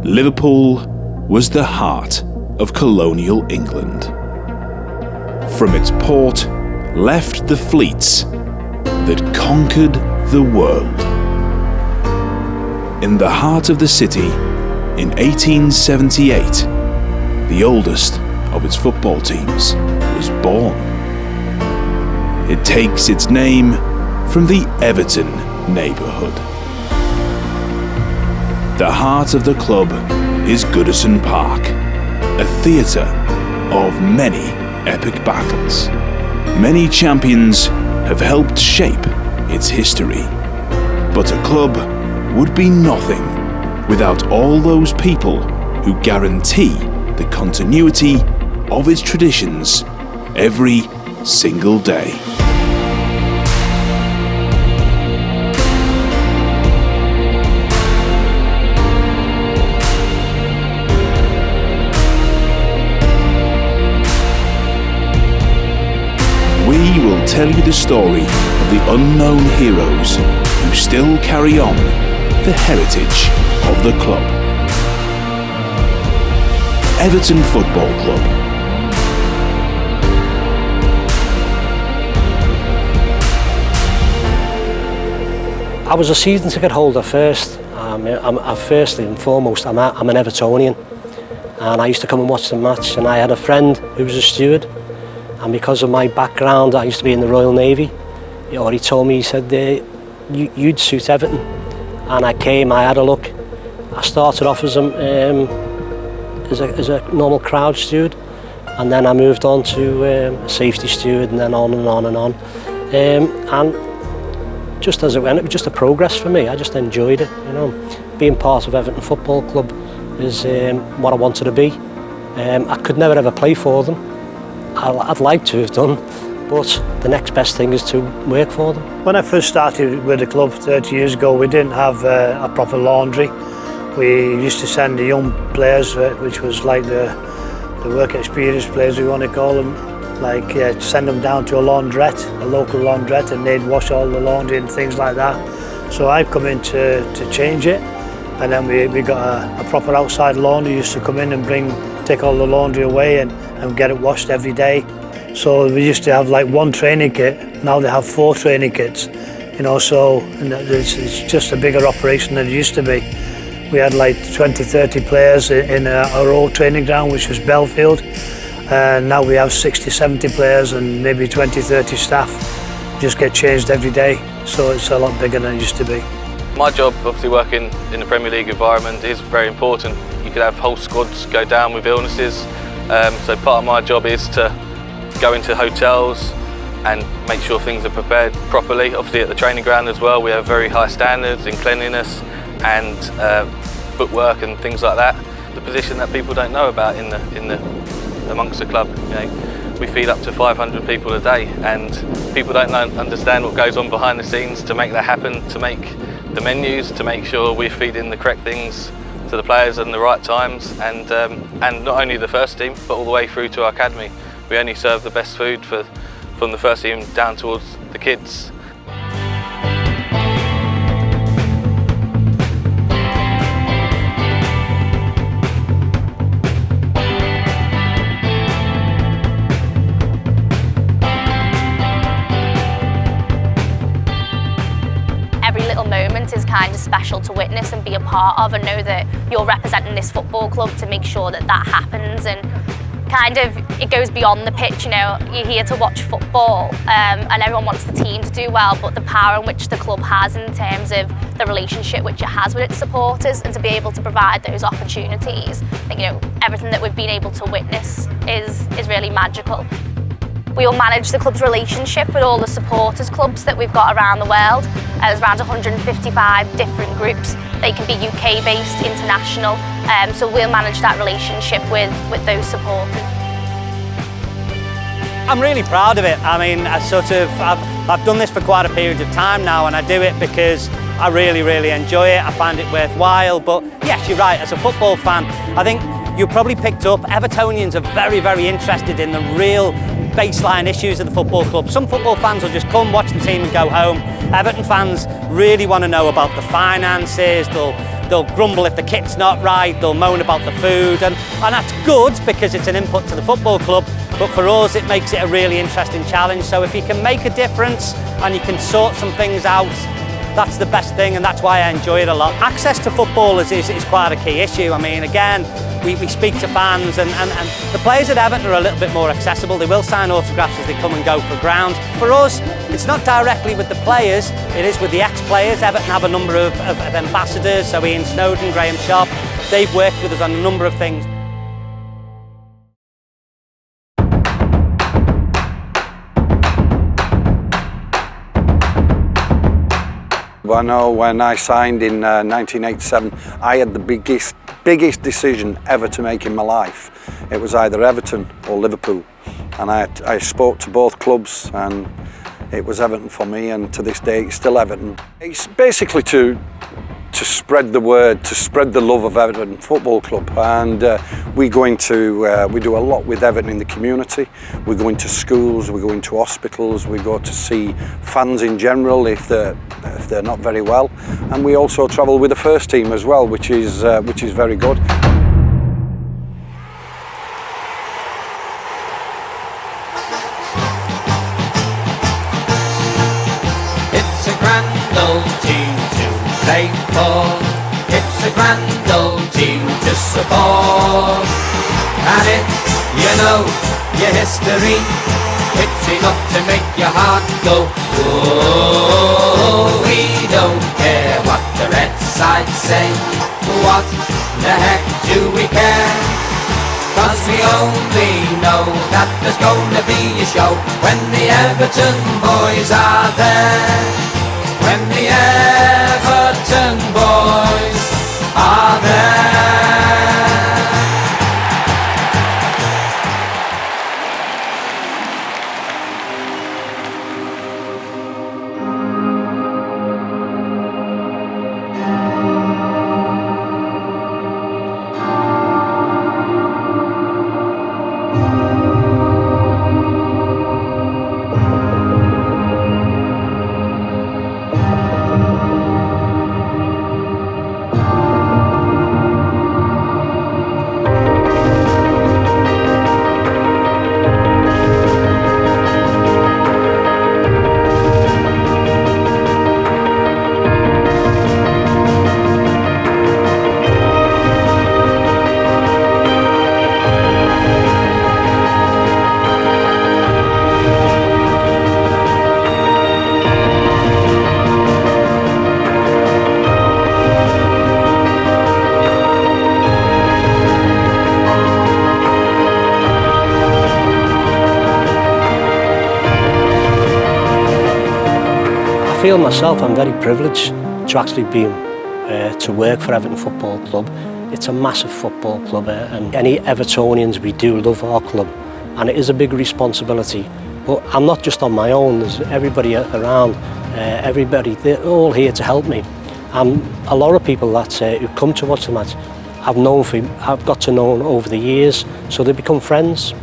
Liverpool was the heart of colonial England. From its port left the fleets that conquered the world. In the heart of the city, in 1878, the oldest of its football teams was born. It takes its name from the Everton neighbourhood. The heart of the club is Goodison Park, a theatre of many epic battles. Many champions have helped shape its history, but a club would be nothing without all those people who guarantee the continuity of its traditions every single day. We will tell you the story of the unknown heroes who still carry on the heritage of the club. Everton Football Club. I was a season ticket holder first. Firstly and foremost, I'm an Evertonian, and I used to come and watch the match, and I had a friend who was a steward, and because of my background, I used to be in the Royal Navy. He told me, he said, you'd suit Everton. And I came, I had a look. I started off as a normal crowd steward, and then I moved on to a safety steward, and then on and on and on. And just as it went, it was just a progress for me. I just enjoyed it, you know. Being part of Everton Football Club is what I wanted to be. I could never ever play for them. I'd like to have done, but the next best thing is to work for them. When I first started with the club 30 years ago, we didn't have a proper laundry. We used to send the young players, which was like the work experienced players, we want to call them, send them down to a laundrette, a local laundrette, and they'd wash all the laundry and things like that. So I'd come in to change it, and then we got a proper outside laundry. Used to come in and take all the laundry away and get it washed every day. So we used to have like one training kit. Now they have 4 training kits, you know. So it's just a bigger operation than it used to be. We had like 20-30 players in our old training ground, which was Belfield. Now we have 60-70 players and maybe 20-30 staff. Just get changed every day. So it's a lot bigger than it used to be. My job, obviously working in the Premier League environment, is very important. You could have whole squads go down with illnesses. So part of my job is to go into hotels and make sure things are prepared properly. Obviously at the training ground as well, we have very high standards in cleanliness and footwork and things like that. The position that people don't know about amongst the club. You know, we feed up to 500 people a day, and people don't understand what goes on behind the scenes to make that happen, to make the menus, to make sure we're feeding the correct things to the players in the right times, and not only the first team but all the way through to our academy. We only serve the best food from the first team down towards the kids. Every little moment is kind of special to witness and be a part of, and know that you're representing this football club to make sure that that happens. And kind of it goes beyond the pitch, you know. You're here to watch football, and everyone wants the team to do well, but the power in which the club has in terms of the relationship which it has with its supporters, and to be able to provide those opportunities, I think, you know, everything that we've been able to witness is really magical. We will manage the club's relationship with all the supporters clubs that we've got around the world. There's around 155 different groups. They can be UK based, international, so we'll manage that relationship with those supporters. I'm really proud of it. I mean, I've done this for quite a period of time now, and I do it because I really, really enjoy it. I find it worthwhile. But yes, you're right, as a football fan, I think you probably picked up Evertonians are very, very interested in the real baseline issues of the football club. Some football fans will just come, watch the team and go home. Everton fans really want to know about the finances. They'll they'll grumble if the kit's not right, they'll moan about the food, and that's good because it's an input to the football club, but for us it makes it a really interesting challenge. So if you can make a difference and you can sort some things out, that's the best thing, and that's why I enjoy it a lot. Access to footballers is quite a key issue. I mean, again, we speak to fans, and the players at Everton are a little bit more accessible. They will sign autographs as they come and go for ground. For us, it's not directly with the players, it is with the ex-players. Everton have a number of ambassadors, so Ian Snowden, Graham Sharp, they've worked with us on a number of things. I know when I signed in 1987, I had the biggest decision ever to make in my life. It was either Everton or Liverpool, and I spoke to both clubs, and it was Everton for me, and to this day it's still Everton. It's basically to spread the word, to spread the love of Everton Football Club, and we do a lot with Everton in the community. We go into schools, we go into hospitals, we go to see fans in general if they're not very well, and we also travel with the first team as well, which is very good. It's a grand old team to play for. It's a grand old team to support. And if you know your history, it's enough to make your heart go, whoa. We don't care what the red side say. What the heck do we care? 'Cause we only know that there's gonna be a show when the Everton boys are there. When the Everton boys are there. I feel myself I'm very privileged to actually be to work for Everton Football Club. It's a massive football club, and any Evertonians, we do love our club, and it is a big responsibility. But I'm not just on my own, there's everybody around, they're all here to help me. And a lot of people that who come to watch the match I've got to know over the years, so they become friends.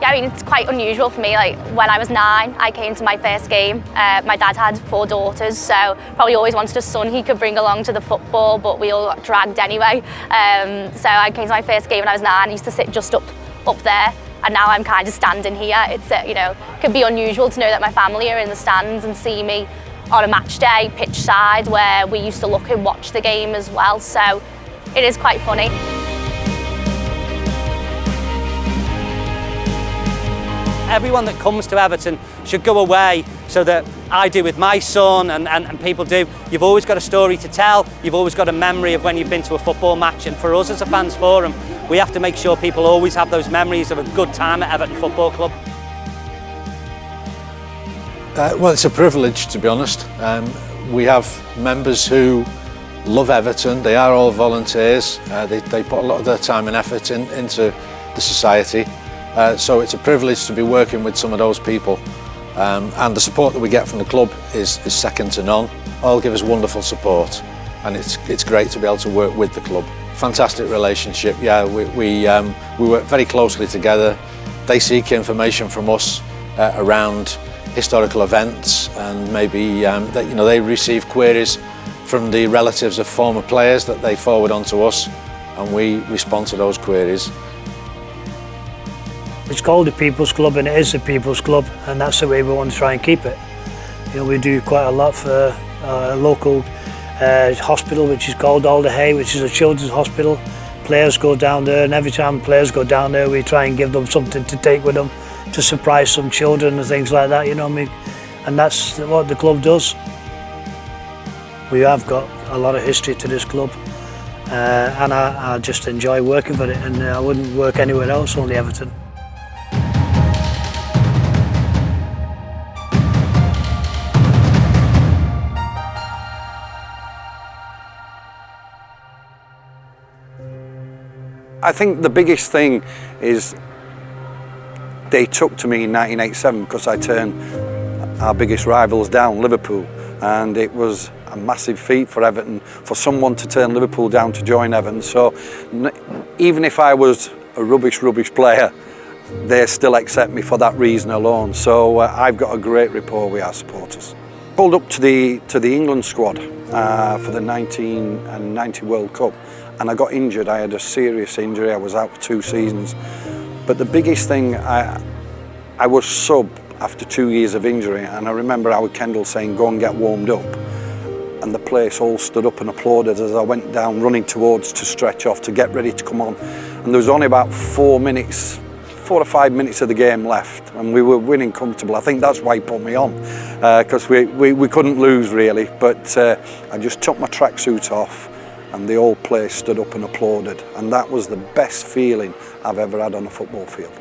Yeah, I mean, it's quite unusual for me. Like, when I was 9, I came to my first game. My dad had 4 daughters, so probably always wanted a son he could bring along to the football, but we all got dragged anyway. So I came to my first game when I was 9. I used to sit just up there, and now I'm kind of standing here. It's, it could be unusual to know that my family are in the stands and see me on a match day, pitch side, where we used to look and watch the game as well. So it is quite funny. Everyone that comes to Everton should go away, so that I do with my son and people do. You've always got a story to tell, you've always got a memory of when you've been to a football match, and for us as a fans forum, we have to make sure people always have those memories of a good time at Everton Football Club. Well, it's a privilege, to be honest. We have members who love Everton. They are all volunteers. They put a lot of their time and effort into the society. So it's a privilege to be working with some of those people, and the support that we get from the club is second to none. All give us wonderful support, and it's great to be able to work with the club. Fantastic relationship. Yeah, we work very closely together. They seek information from us around historical events, and maybe they receive queries from the relatives of former players that they forward on to us, and we respond to those queries. It's called the People's Club, and it is the People's Club, and that's the way we want to try and keep it. You know, we do quite a lot for a local hospital, which is called Alderhay, which is a children's hospital. Players go down there, and every time players go down there, we try and give them something to take with them to surprise some children and things like that, you know what I mean? And that's what the club does. We have got a lot of history to this club, and I just enjoy working for it, and I wouldn't work anywhere else, only Everton. I think the biggest thing is they took to me in 1987 because I turned our biggest rivals down, Liverpool, and it was a massive feat for Everton, for someone to turn Liverpool down to join Everton. So even if I was a rubbish player, they still accept me for that reason alone. So I've got a great rapport with our supporters. Pulled up to the England squad for the 1990 World Cup, and I got injured. I had a serious injury. I was out for 2 seasons. But the biggest thing, I was sub after 2 years of injury, and I remember Howard Kendall saying, "Go and get warmed up." And the place all stood up and applauded as I went down running towards to stretch off to get ready to come on. And there was only about 4 or 5 minutes of the game left, and we were winning comfortable. I think that's why he put me on, because we couldn't lose really. But I just took my tracksuit off, and the whole place stood up and applauded, and that was the best feeling I've ever had on a football field.